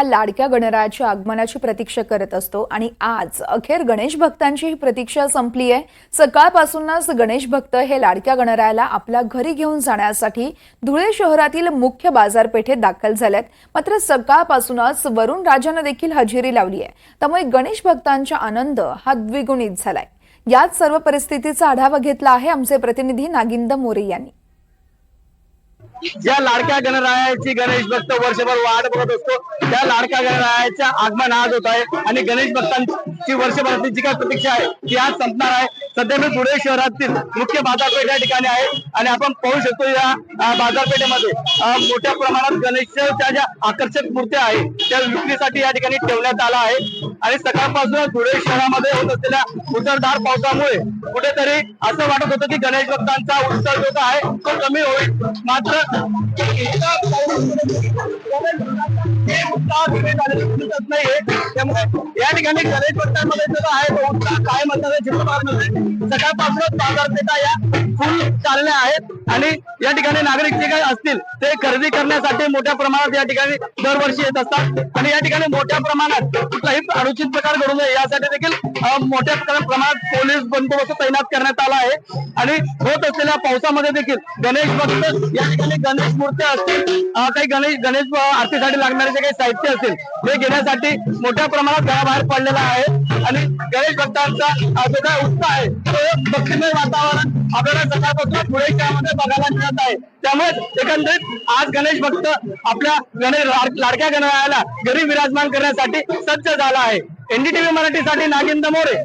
हा लाडक्या गणरायाच्या आगमनाची प्रतीक्षा करत असतो आणि आज अखेर गणेश भक्तांची ही प्रतीक्षा संपली आहे। सकाळपासूनच गणेश भक्त हे लाडक्या गणरायाला आपल्या घरी घेऊन जाण्यासाठी धुळे शहरातील मुख्य बाजारपेठेत दाखल झालेत। मात्र सकाळपासूनच वरुण राजाने देखील हजेरी लावली आहे, त्यामुळे गणेश भक्तांचा आनंद हा द्विगुणित झालाय। याच सर्व परिस्थितीचा आढावा घेतला आहे आमचे प्रतिनिधी नागिंद मोरे यांनी। ज्या लाडक्या गणरायाची गणेश भक्त वर्षभर वाट बघत असतो, त्या लाडक्या गणरायाच्या आगमन आज होत आहे आणि गणेश भक्तांची वर्षभराची जी काही प्रतीक्षा आहे ती आज संपणार आहे। सध्या मी धुळे शहरातील मुख्य बाजारपेठ या ठिकाणी आहे आणि आपण पाहू शकतो या बाजारपेठेमध्ये मोठ्या प्रमाणात गणेशाच्या ज्या आकर्षक मूर्त्या आहेत त्या विक्रीसाठी या ठिकाणी ठेवण्यात आला आहे आणि सकाळपासून धुळे शहरामध्ये होत असलेल्या मुसळधार पावसामुळे कुठेतरी असं वाटत होतं की गणेश भक्तांचा उत्सव जो आहे तो कमी होईल, मात्र त्यामुळे या ठिकाणी गणेश भक्तांमध्ये जो आहे तो उत्साह काय म्हणतात सकाळपासूनच बाजारपेठा या फुल चालल्या आहेत आणि या ठिकाणी नागरिक जे काही असतील ते खरेदी करण्यासाठी मोठ्या प्रमाणात या ठिकाणी दरवर्षी येत असतात आणि या ठिकाणी मोठ्या प्रमाणात कुठलाही अनुचित प्रकार घडू नये यासाठी देखील मोठ्या प्रमाणात पोलीस बंदोबस्त तैनात करण्यात आला आहे आणि होत असलेल्या पावसामध्ये देखील गणेश भक्त या ठिकाणी गणेश मूर्त्या असतील, काही गणेश आरतीसाठी लागणारे जे काही साहित्य असेल ते घेण्यासाठी मोठ्या प्रमाणात घराबाहेर पडलेला आहे आणि गणेश भक्तांचा जो काय उत्साह आहे तो भक्तिमय वातावरण आपल्याला सकाळपासून धुळे शहरामध्ये बघायला मिळत आहे। त्यामुळे एकंदरीत आज गणेश भक्त आपल्या लाडक्या गणरायाला घरी विराजमान करण्यासाठी सज्ज झाला आहे। एनडीटीव्ही मराठीसाठी नागिंद मोरे।